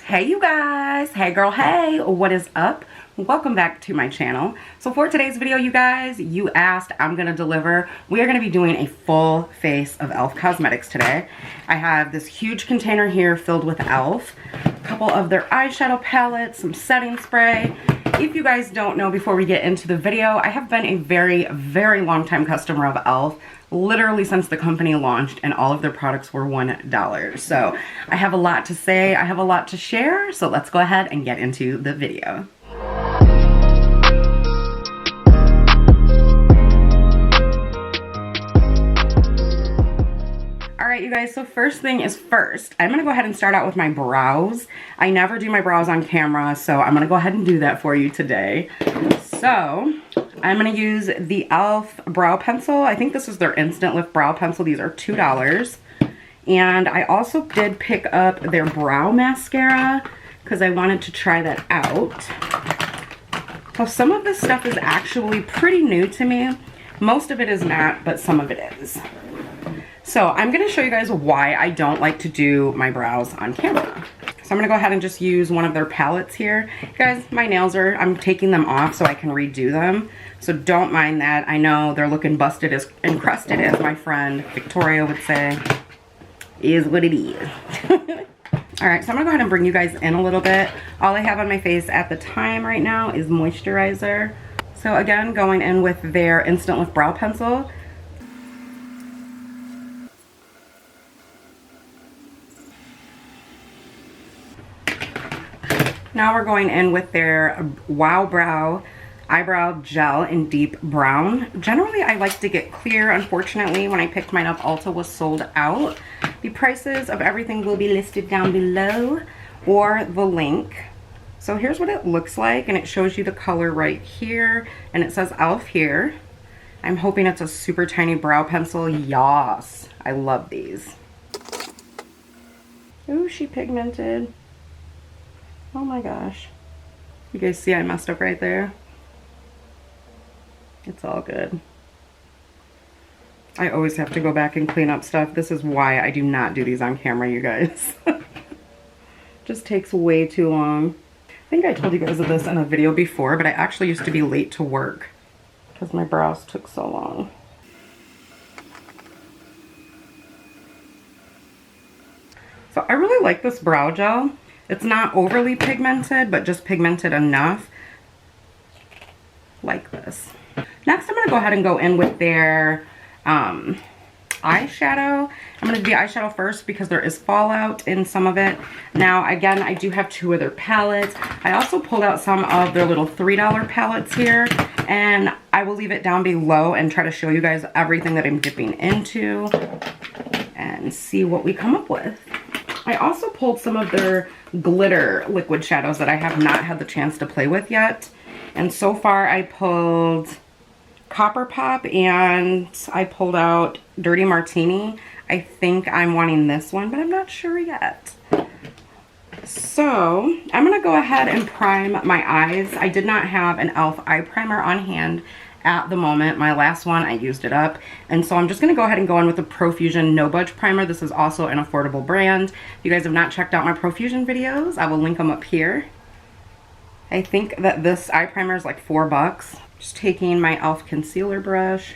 Hey you guys, hey girl, hey, what is up? Welcome back to my channel. So for today's video, you guys, you asked, I'm gonna deliver. We are gonna be doing a full face of e.l.f. cosmetics today. I have this huge container here filled with e.l.f., a couple of their eyeshadow palettes, some setting spray. If you guys don't know, before we get into the video, I have been a very long time customer of e.l.f. literally since the company launched, and all of their products were $1. So I have a lot to say, I have a lot to share, so let's go ahead and get into the video. Alright you guys, so first thing is first, I'm going to go ahead and start out with my brows. I never do my brows on camera, so I'm going to go ahead and do that for you today. So, I'm going to use the e.l.f. brow pencil. I think this is their Instant Lift brow pencil. These are $2. And I also did pick up their brow mascara because I wanted to try that out. So some of this stuff is actually pretty new to me. Most of it is not, but some of it is. So I'm going to show you guys why I don't like to do my brows on camera. So I'm going to go ahead and just use one of their palettes here. Guys, my nails are, I'm taking them off so I can redo them. So don't mind that. I know they're looking busted as encrusted, as my friend Victoria would say. Is what it is. Alright, so I'm going to go ahead and bring you guys in a little bit. All I have on my face at the time right now is moisturizer. So again, going in with their Instant Lift brow pencil. Now we're going in with their Wow Brow Eyebrow Gel in Deep Brown. Generally, I like to get clear. Unfortunately, when I picked mine up, Ulta was sold out. The prices of everything will be listed down below or the link. So here's what it looks like, and it shows you the color right here, and it says e.l.f. here. I'm hoping it's a super tiny brow pencil. Yas, I love these. Ooh, she pigmented. Oh my gosh. You guys see I messed up right there? It's all good. I always have to go back and clean up stuff. This is why I do not do these on camera, you guys. Just takes way too long. I think I told you guys of this in a video before, but I actually used to be late to work because my brows took so long. So I really like this brow gel. It's not overly pigmented, but just pigmented enough. Like this. Next, I'm going to go ahead and go in with their eyeshadow. I'm going to do the eyeshadow first because there is fallout in some of it. Now, again, I do have two of their palettes. I also pulled out some of their little $3 palettes here, and I will leave it down below and try to show you guys everything that I'm dipping into and see what we come up with. I also pulled some of their glitter liquid shadows that I have not had the chance to play with yet. And so far I pulled Copper Pop and I pulled out Dirty Martini. I think I'm wanting this one, but I'm not sure yet. So I'm going to go ahead and prime my eyes. I did not have an e.l.f. eye primer on hand at the moment. My last one, I used it up. And so I'm just going to go ahead and go in with the Profusion No Budge Primer. This is also an affordable brand. If you guys have not checked out my Profusion videos, I will link them up here. I think that this eye primer is like $4. Just taking my e.l.f. concealer brush.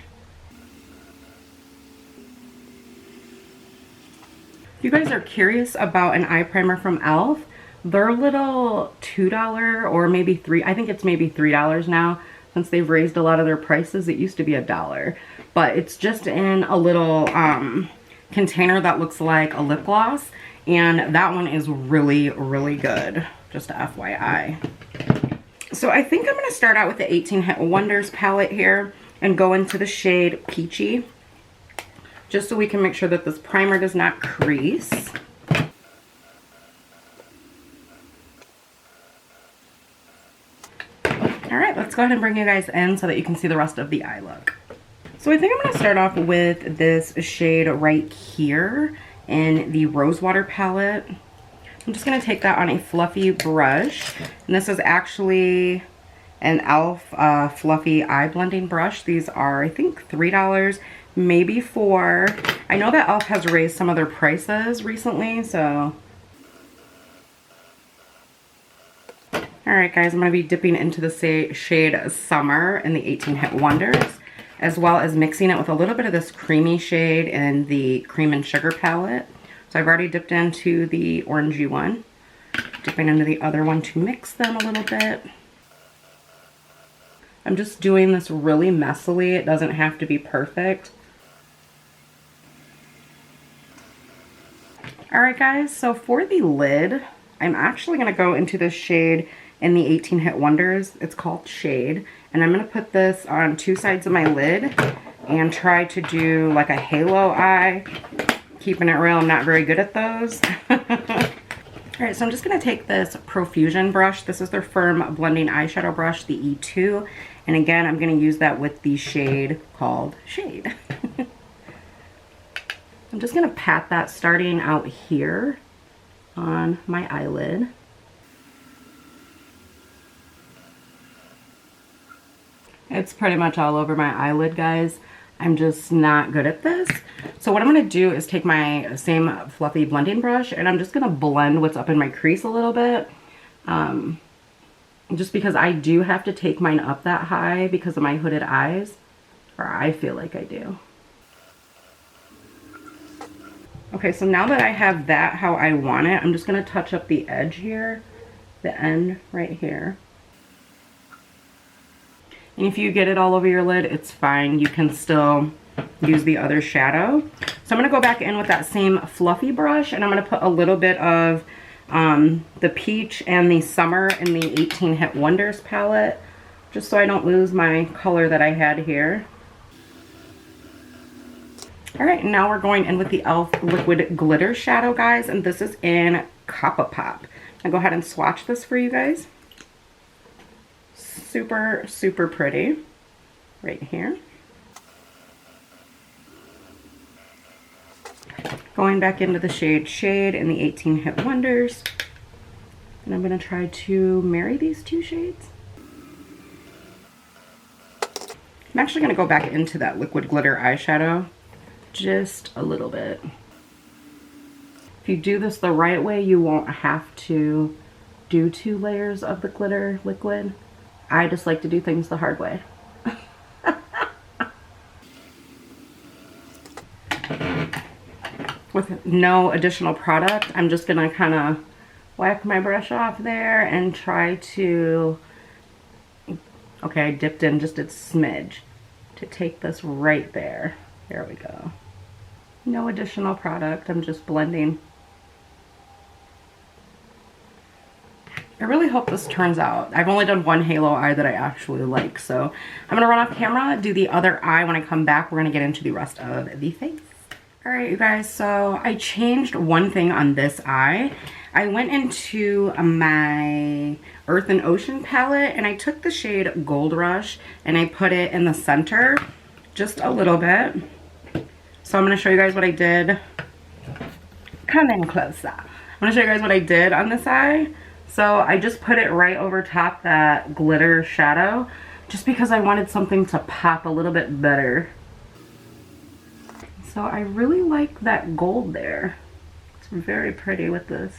If you guys are curious about an eye primer from e.l.f., they're little $2 or maybe $3. I think it's maybe $3 now. Since they've raised a lot of their prices, it used to be $1. But it's just in a little container that looks like a lip gloss. And that one is really good. Just a FYI. So I think I'm going to start out with the 18 Hit Wonders palette here and go into the shade Peachy. Just so we can make sure that this primer does not crease. Alright, let's go ahead and bring you guys in so that you can see the rest of the eye look. So I think I'm going to start off with this shade right here in the Rosewater palette. I'm just going to take that on a fluffy brush. And this is actually an e.l.f. Fluffy Eye Blending Brush. These are, I think, $3, maybe $4. I know that e.l.f. has raised some of their prices recently, so Alright guys, I'm going to be dipping into the shade Summer in the 18 Hit Wonders, as well as mixing it with a little bit of this creamy shade in the Cream and Sugar palette. So I've already dipped into the orangey one, dipping into the other one to mix them a little bit. I'm just doing this really messily. It doesn't have to be perfect. Alright guys, so for the lid, I'm actually going to go into this shade in the 18 Hit Wonders. It's called Shade. And I'm going to put this on two sides of my lid and try to do like a halo eye. Keeping it real, I'm not very good at those. Alright, so I'm just going to take this Profusion brush. This is their Firm Blending Eyeshadow Brush, the E2. And again, I'm going to use that with the shade called Shade. I'm just going to pat that starting out here on my eyelid. It's pretty much all over my eyelid, guys. I'm just not good at this. So what I'm going to do is take my same fluffy blending brush and I'm just going to blend what's up in my crease a little bit. Just because I do have to take mine up that high because of my hooded eyes. Or I feel like I do. Okay, so now that I have that how I want it, I'm just going to touch up the edge here. The end right here. And if you get it all over your lid, it's fine. You can still use the other shadow. So I'm going to go back in with that same fluffy brush and I'm going to put a little bit of the Peach and the Summer in the 18 Hit Wonders palette, just so I don't lose my color that I had here. Alright, now we're going in with the e.l.f. Liquid Glitter Shadow, guys, and this is in Coppa Pop. I'll go ahead and swatch this for you guys. Super, super pretty. Right here. Going back into the shade Shade in the 18 Hit Wonders. And I'm going to try to marry these two shades. I'm actually going to go back into that liquid glitter eyeshadow just a little bit. If you do this the right way, you won't have to do 2 layers of the glitter liquid. I just like to do things the hard way. With no additional product, I'm just going to kind of whack my brush off there and try to, okay, I dipped in just a smidge to take this right there. There we go. No additional product, I'm just blending. I really hope this turns out. I've only done one halo eye that I actually like, so I'm going to run off camera, do the other eye. When I come back, we're going to get into the rest of the face. Alright, you guys, so I changed one thing on this eye. I went into my Earth and Ocean palette and I took the shade Gold Rush and I put it in the center just a little bit. So I'm going to show you guys what I did. Come in closer. I'm going to show you guys what I did on this eye. So I just put it right over top that glitter shadow just because I wanted something to pop a little bit better. So I really like that gold there. It's very pretty with this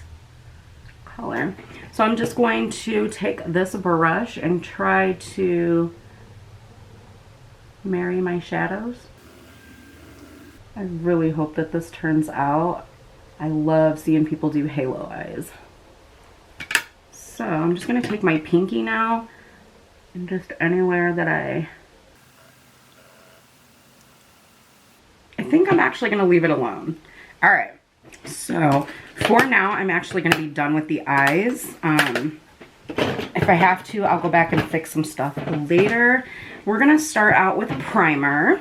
color. So I'm just going to take this brush and try to marry my shadows. I really hope that this turns out. I love seeing people do halo eyes. So I'm just going to take my pinky now and just anywhere that I think I'm actually going to leave it alone. Alright, so for now I'm actually going to be done with the eyes. If I have to, I'll go back and fix some stuff later. We're going to start out with primer.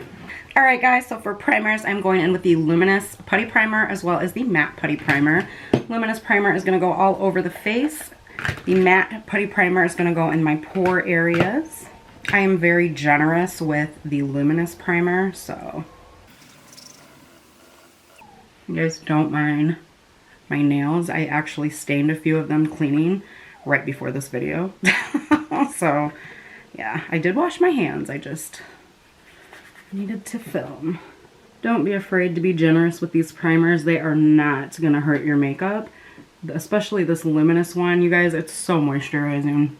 Alright guys, so for primers, I'm going in with the Luminous Putty Primer as well as the Matte Putty Primer. Luminous Primer is going to go all over the face. The Matte Putty Primer is going to go in my pore areas. I am very generous with the Luminous Primer, so you guys don't mind my nails. I actually stained a few of them cleaning right before this video. So yeah, I did wash my hands. I just needed to film. Don't be afraid to be generous with these primers. They are not going to hurt your makeup especially this Luminous one, you guys. It's so moisturizing.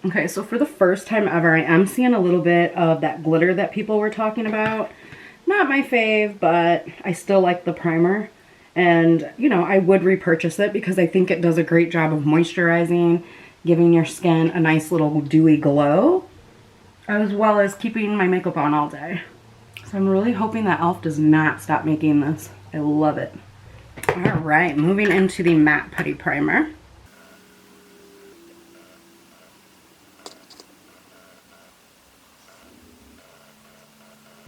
Okay, so for the first time ever, I am seeing a little bit of that glitter that people were talking about. Not my fave, but I still like the primer. And, you know, I would repurchase it because I think it does a great job of moisturizing, giving your skin a nice little dewy glow, as well as keeping my makeup on all day. So I'm really hoping that e.l.f. does not stop making this. I love it. All right, moving into the matte putty primer.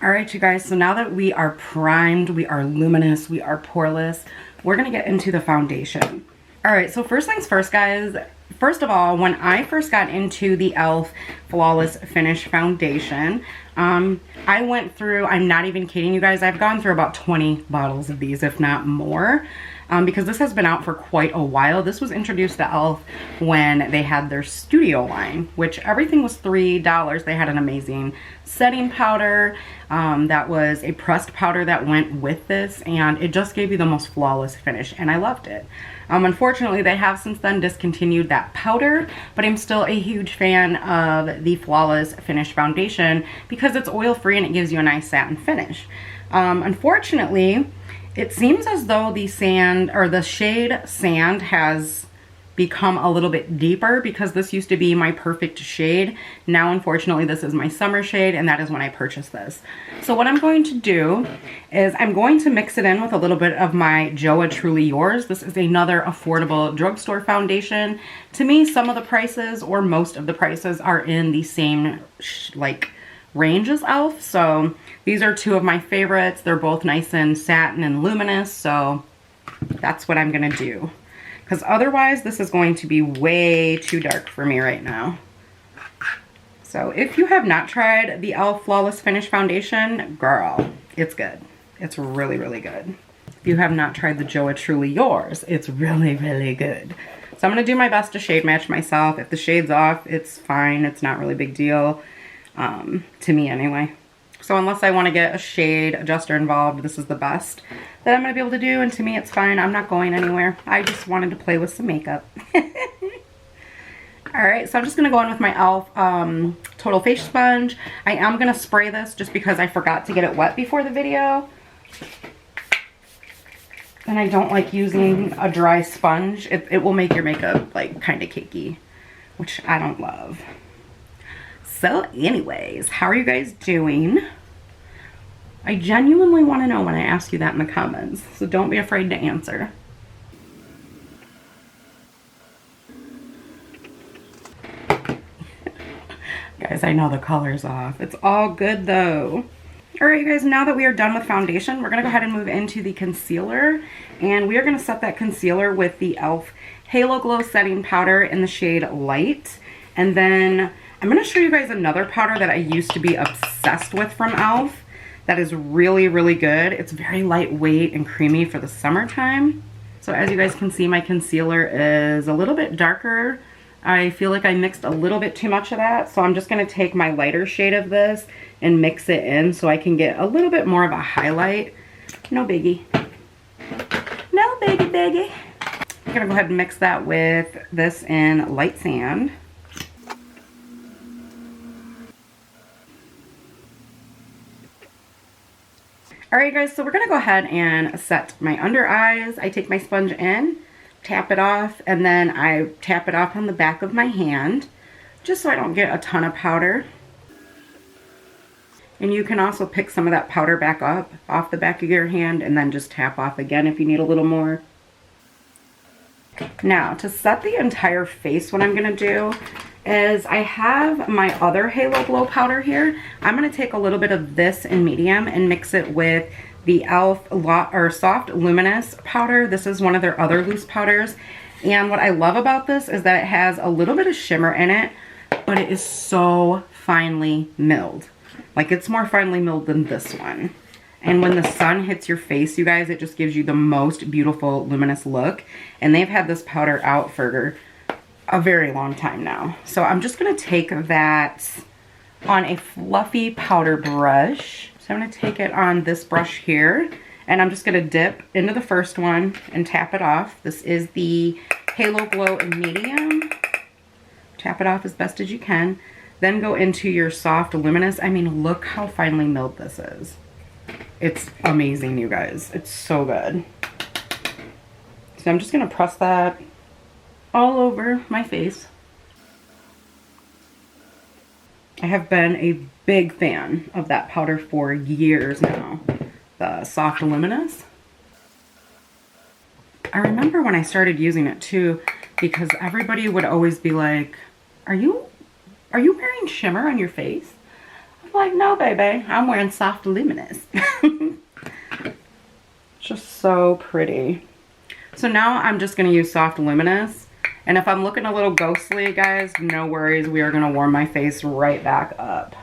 All right, you guys, so now that we are primed, we are luminous, we are poreless, we're gonna get into the foundation. All right, so first things first, guys. First of all, when I first got into the e.l.f. Flawless Finish Foundation, I went through, I'm not even kidding you guys, I've gone through about 20 bottles of these, if not more. Because this has been out for quite a while. This was introduced to e.l.f. when they had their studio line, which everything was $3. They had an amazing setting powder that was a pressed powder that went with this, and it just gave you the most flawless finish, and I loved it. Unfortunately, they have since then discontinued that powder, but I'm still a huge fan of the Flawless Finish Foundation because it's oil-free and it gives you a nice satin finish. Unfortunately, it seems as though the sand, or the shade Sand, has become a little bit deeper because this used to be my perfect shade. Now, unfortunately, this is my summer shade, and that is when I purchased this. So what I'm going to do is I'm going to mix it in with a little bit of my Joah Truly Yours. This is another affordable drugstore foundation. To me, some of the prices, or most of the prices, are in the same range as e.l.f. So these are two of my favorites. They're both nice and satin and luminous, so that's what I'm gonna do. Because otherwise, this is going to be way too dark for me right now. So if you have not tried the e.l.f. Flawless Finish Foundation, girl, it's good. It's really, really good. If you have not tried the Joah Truly Yours, it's really, really good. So I'm gonna do my best to shade match myself. If the shade's off, it's fine. It's not really a big deal. To me anyway. So unless I want to get a shade adjuster involved, this is the best that I'm going to be able to do, and to me it's fine. I'm not going anywhere. I just wanted to play with some makeup. Alright, so I'm just going to go in with my e.l.f. Total Face Sponge. I am going to spray this just because I forgot to get it wet before the video. And I don't like using a dry sponge. It will make your makeup like kind of cakey, which I don't love. So anyways, how are you guys doing? I genuinely want to know when I ask you that in the comments, so don't be afraid to answer. Guys, I know the color's off. It's all good though. Alright you guys, now that we are done with foundation, we're going to go ahead and move into the concealer. And we are going to set that concealer with the e.l.f. Halo Glow Setting Powder in the shade Light. And then I'm going to show you guys another powder that I used to be obsessed with from e.l.f. that is really, really good. It's very lightweight and creamy for the summertime. So as you guys can see, my concealer is a little bit darker. I feel like I mixed a little bit too much of that. So I'm just going to take my lighter shade of this and mix it in so I can get a little bit more of a highlight. No biggie. No biggie, biggie. I'm going to go ahead and mix that with this in Light Sand. Alright guys, so we're going to go ahead and set my under eyes. I take my sponge in, tap it off, and then I tap it off on the back of my hand, just so I don't get a ton of powder. And you can also pick some of that powder back up off the back of your hand and then just tap off again if you need a little more. Now, to set the entire face, what I'm going to do is I have my other Halo Glow powder here. I'm going to take a little bit of this in medium and mix it with the e.l.f. Soft Luminous powder. This is one of their other loose powders. And what I love about this is that it has a little bit of shimmer in it, but it is so finely milled. Like, it's more finely milled than this one. And when the sun hits your face, you guys, it just gives you the most beautiful luminous look. And they've had this powder out for a very long time now. So I'm just going to take that on a fluffy powder brush. So I'm going to take it on this brush here. And I'm just gonna dip into the first one and tap it off. This is the Halo Glow in medium. Tap it off as best as you can. Then go into your soft luminous. I mean, look how finely milled this is. It's amazing, you guys. It's so good. So I'm just gonna press that all over my face. I have been a big fan of that powder for years now, the soft luminous. I remember when I started using it too, because everybody would always be like, are you wearing shimmer on your face? I'm like, no, baby, I'm wearing soft luminous. Just so pretty. So now I'm just gonna use soft luminous. And if I'm looking a little ghostly, guys, no worries. We are gonna warm my face right back up.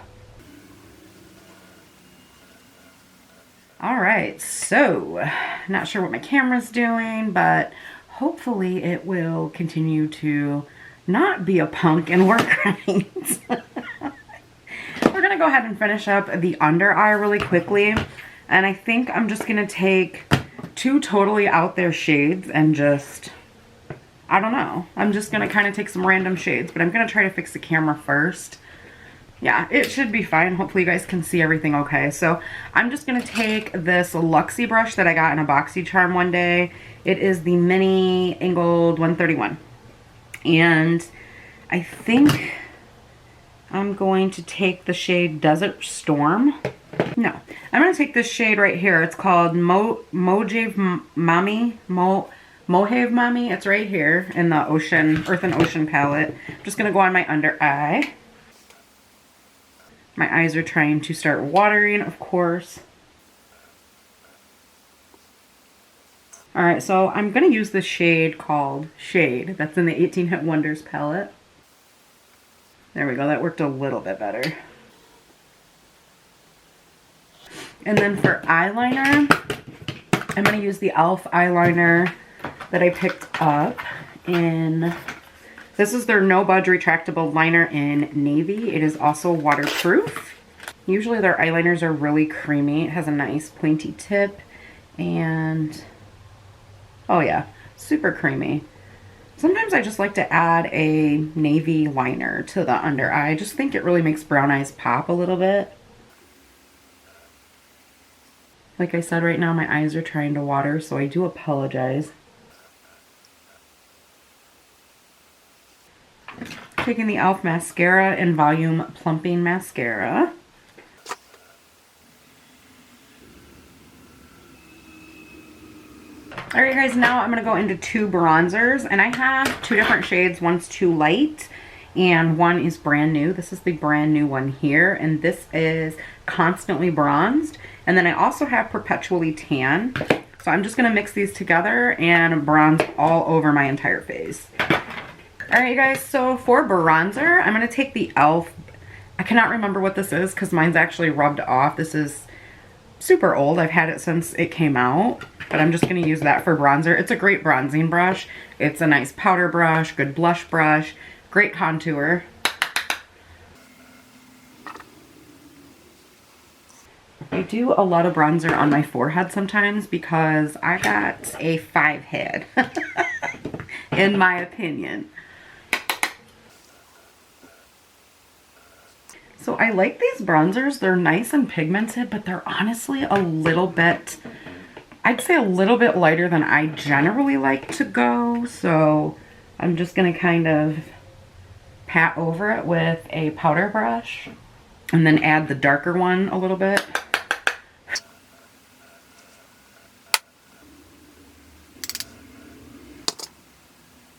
All right, so not sure what my camera's doing, but hopefully it will continue to not be a punk and work right. We're gonna go ahead and finish up the under eye really quickly. And I think I'm just gonna take two totally out there shades and just, I don't know. I'm just gonna kind of take some random shades, but I'm gonna try to fix the camera first. Yeah, it should be fine. Hopefully you guys can see everything okay. So I'm just gonna take this Luxie brush that I got in a BoxyCharm one day. It is the mini angled 131. And I think I'm going to take the shade Desert Storm. No, I'm gonna take this shade right here. It's called Mojave Mommy. Mojave Mommy. It's right here in the Ocean, Earth and Ocean palette. I'm just gonna go on my under eye. My eyes are trying to start watering, of course. All right, so I'm gonna use this shade called Shade. That's in the 18 Hit Wonders palette. There we go, that worked a little bit better. And then for eyeliner, I'm gonna use the e.l.f. eyeliner that I picked up in, this is their No Budge Retractable Liner in Navy. It is also waterproof. Usually their eyeliners are really creamy. It has a nice pointy tip and, oh yeah, super creamy. Sometimes I just like to add a navy liner to the under eye. I just think it really makes brown eyes pop a little bit. Like I said, right now my eyes are trying to water, so I do apologize. Taking the e.l.f. mascara in Volume Plumping Mascara. Alright guys, now I'm going to go into two bronzers, and I have two different shades. One's too light and one is brand new. This is the brand new one here, and this is Constantly Bronzed. And then I also have Perpetually Tan. So I'm just going to mix these together and bronze all over my entire face. Alright guys, so for bronzer, I'm going to take the e.l.f. I cannot remember what this is because mine's actually rubbed off. This is super old. I've had it since it came out, but I'm just going to use that for bronzer. It's a great bronzing brush. It's a nice powder brush, good blush brush, great contour. I do a lot of bronzer on my forehead sometimes because I got a 5 head, in my opinion. So I like these bronzers. They're nice and pigmented, but they're honestly a little bit, I'd say a little bit lighter than I generally like to go. So I'm just going to kind of pat over it with a powder brush and then add the darker one a little bit.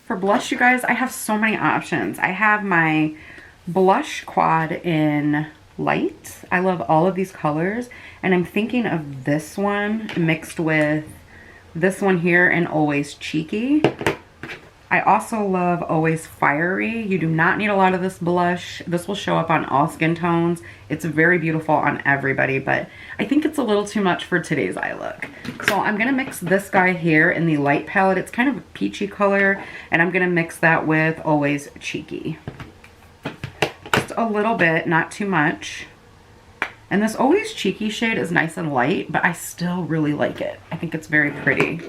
For blush, you guys, I have so many options. I have my blush quad in light. I love all of these colors, and I'm thinking of this one mixed with this one here in Always Cheeky. I also love Always Fiery. You do not need a lot of this blush. This will show up on all skin tones. It's very beautiful on everybody, but I think it's a little too much for today's eye look. So I'm gonna mix this guy here in the light palette. It's kind of a peachy color, and I'm gonna mix that with Always Cheeky. Just a little bit, not too much. And this Always Cheeky shade is nice and light, but I still really like it. I think it's very pretty.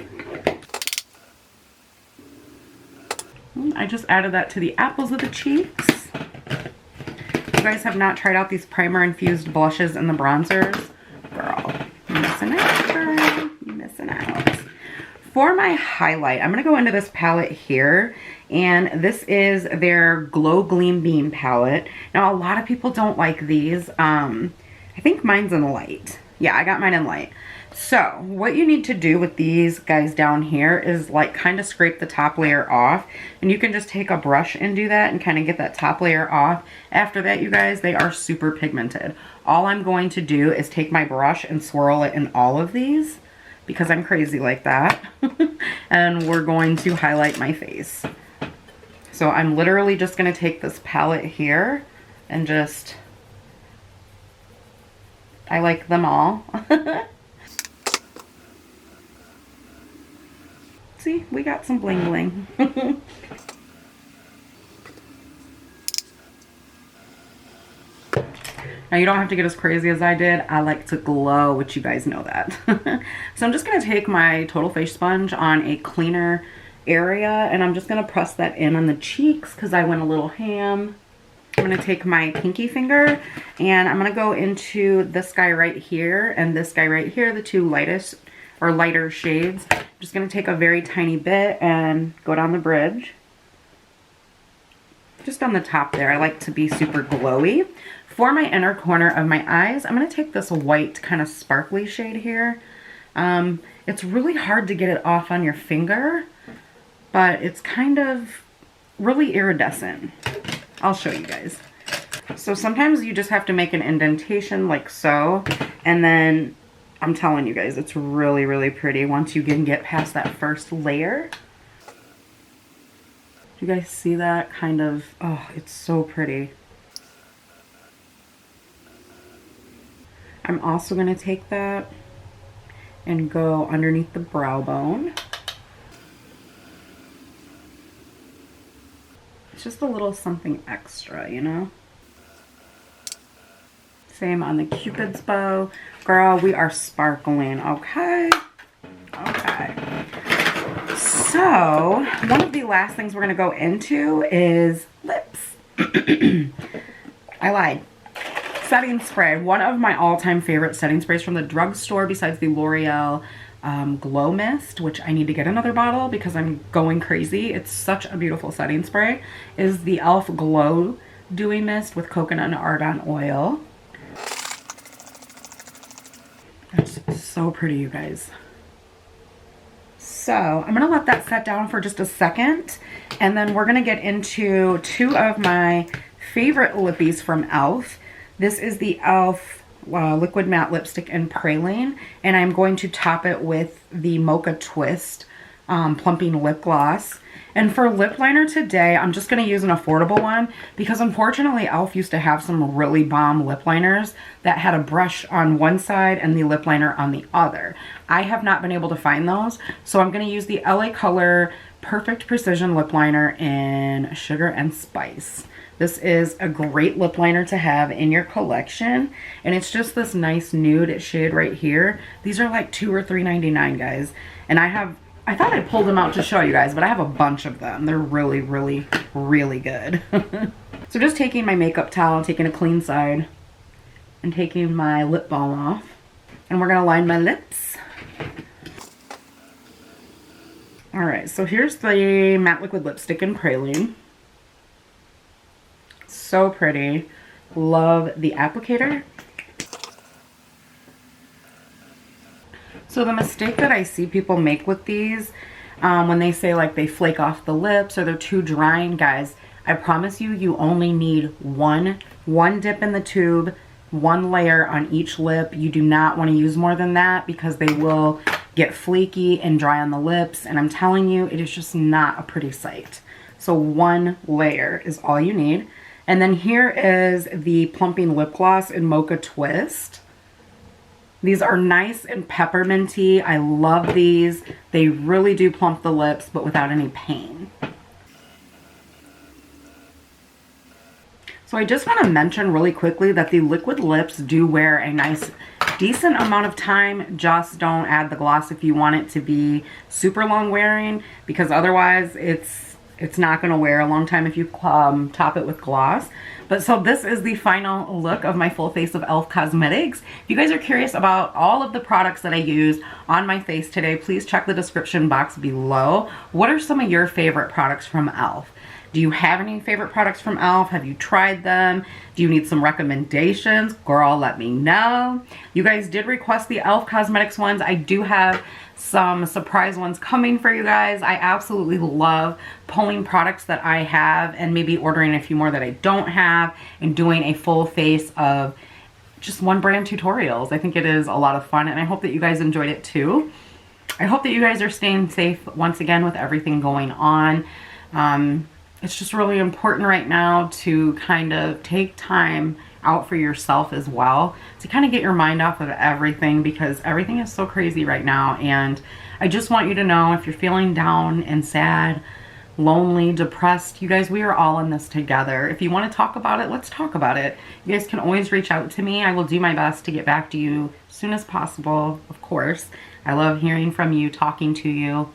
I just added that to the apples of the cheeks. If you guys have not tried out these primer infused blushes and the bronzers, girl, you're missing out, girl. You're missing out. For my highlight, I'm going to go into this palette here, and this is their Glow Gleam Beam palette. Now, a lot of people don't like these. I think mine's in light. Yeah, I got mine in light. So, what you need to do with these guys down here is like kind of scrape the top layer off, and you can just take a brush and do that and kind of get that top layer off. After that, you guys, they are super pigmented. All I'm going to do is take my brush and swirl it in all of these, because I'm crazy like that. And we're going to highlight my face. So I'm literally just going to take this palette here and just, I like them all. See, we got some bling bling. Now, you don't have to get as crazy as I did. I like to glow, which you guys know that. So I'm just going to take my Total Face Sponge on a cleaner area, and I'm just going to press that in on the cheeks because I went a little ham. I'm going to take my pinky finger, and I'm going to go into this guy right here and this guy right here, the two lightest or lighter shades. I'm just going to take a very tiny bit and go down the bridge. Just on the top there. I like to be super glowy. For my inner corner of my eyes, I'm going to take this white kind of sparkly shade here. It's really hard to get it off on your finger, but it's kind of really iridescent. I'll show you guys. So sometimes you just have to make an indentation like so, and then I'm telling you guys, it's really, really pretty once you can get past that first layer. You guys see that kind of, oh, it's so pretty. I'm also going to take that and go underneath the brow bone. It's just a little something extra, you know? Same on the Cupid's bow. Girl, we are sparkling, okay? Okay. So, one of the last things we're going to go into is lips. I lied. Setting spray. One of my all-time favorite setting sprays from the drugstore besides the L'Oreal Glow Mist, which I need to get another bottle because I'm going crazy. It's such a beautiful setting spray, is the e.l.f. Glow Dewy Mist with coconut and argan oil. It's so pretty, you guys. So I'm going to let that set down for just a second, and then we're going to get into two of my favorite lippies from e.l.f. This is the e.l.f. Liquid Matte Lipstick in Praline, and I'm going to top it with the Mocha Twist Plumping Lip Gloss. And for lip liner today, I'm just going to use an affordable one because unfortunately e.l.f. used to have some really bomb lip liners that had a brush on one side and the lip liner on the other. I have not been able to find those, so I'm going to use the LA Color Perfect Precision Lip Liner in Sugar and Spice. This is a great lip liner to have in your collection, and it's just this nice nude shade right here. These are like $2 or $3.99, guys, and I thought I pulled them out to show you guys, but I have a bunch of them. They're really, really, really good. So just taking my makeup towel, taking a clean side, and taking my lip balm off, and we're gonna line my lips. All right, so here's the matte liquid lipstick in Praline. So pretty. Love the applicator. So the mistake that I see people make with these, when they say like they flake off the lips or they're too drying, guys, I promise you, you only need one dip in the tube, one layer on each lip. You do not want to use more than that because they will get flaky and dry on the lips. And I'm telling you, it is just not a pretty sight. So one layer is all you need. And then here is the Plumping Lip Gloss in Mocha Twist. These are nice and pepperminty. I love these. They really do plump the lips, but without any pain. So So I just want to mention really quickly that the liquid lips do wear a nice decent amount of time. Just don't add the gloss if you want it to be super long wearing, because otherwise it's not going to wear a long time if you top it with gloss. But so this is the final look of my full face of e.l.f. Cosmetics. If you guys are curious about all of the products that I use on my face today, please check the description box below. What are some of your favorite products from e.l.f.? Do you have any favorite products from e.l.f.? Have you tried them? Do you need some recommendations? Girl, let me know. You guys did request the e.l.f. Cosmetics ones. I do have some surprise ones coming for you guys. I absolutely love pulling products that I have and maybe ordering a few more that I don't have and doing a full face of just one brand tutorials. I think it is a lot of fun, and I hope that you guys enjoyed it too. I hope that you guys are staying safe once again with everything going on. It's just really important right now to kind of take time out for yourself as well, to kind of get your mind off of everything, because everything is so crazy right now. And I just want you to know, if you're feeling down and sad, lonely, depressed, you guys, we are all in this together. If you want to talk about it, let's talk about it. You guys can always reach out to me. I will do my best to get back to you as soon as possible, of course. I love hearing from you, talking to you.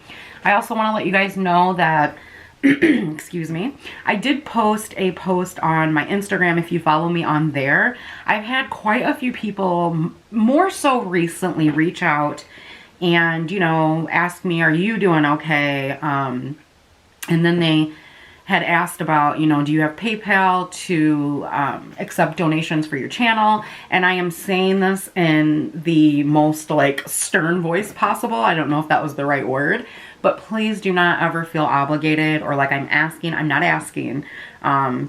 I also want to let you guys know that excuse me, I did post a post on my Instagram. If you follow me on there, I've had quite a few people, more so recently, reach out and, you know, ask me, are you doing okay? And then they had asked about, you know, do you have PayPal to accept donations for your channel? And I am saying this in the most like stern voice possible. I don't know if that was the right word, but please do not ever feel obligated or like I'm asking. I'm not asking.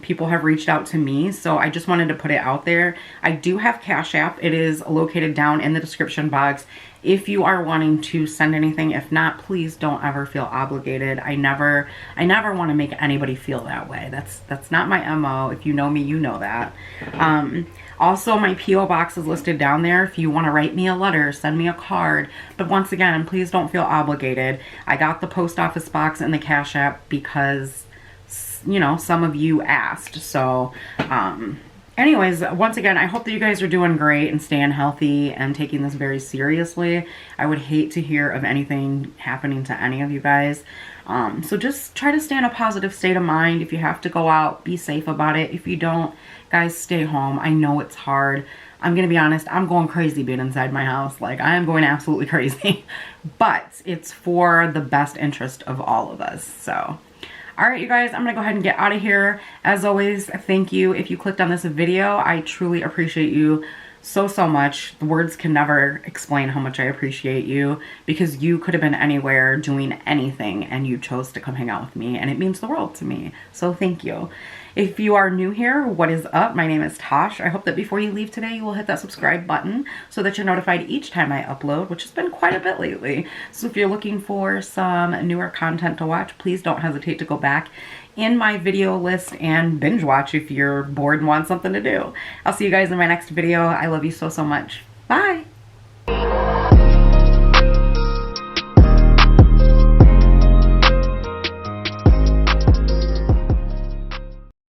People have reached out to me, so I just wanted to put it out there. I do have Cash App. It is located down in the description box if you are wanting to send anything. If not, please don't ever feel obligated. I never want to make anybody feel that way. That's not my MO. If you know me, you know that. Also, my P.O. box is listed down there if you want to write me a letter, send me a card. But once again, please don't feel obligated. I got the post office box and the Cash App because, you know, some of you asked. So, anyways, once again, I hope that you guys are doing great and staying healthy and taking this very seriously. I would hate to hear of anything happening to any of you guys. So just try to stay in a positive state of mind. If you have to go out, be safe about it. If you don't, guys, stay home. I know it's hard. I'm going to be honest, I'm going crazy being inside my house. Like, I am going absolutely crazy. But it's for the best interest of all of us. So, all right, you guys, I'm going to go ahead and get out of here. As always, thank you if you clicked on this video. I truly appreciate you so much. The words can never explain how much I appreciate you, because you could have been anywhere doing anything and you chose to come hang out with me, and it means the world to me. So thank you. If you are new here, what is up? My name is Tash. I hope that before you leave today, you will hit that subscribe button so that you're notified each time I upload, which has been quite a bit lately. So if you're looking for some newer content to watch, please don't hesitate to go back in my video list and binge watch if you're bored and want something to do. I'll see you guys in my next video. I love you so much. Bye.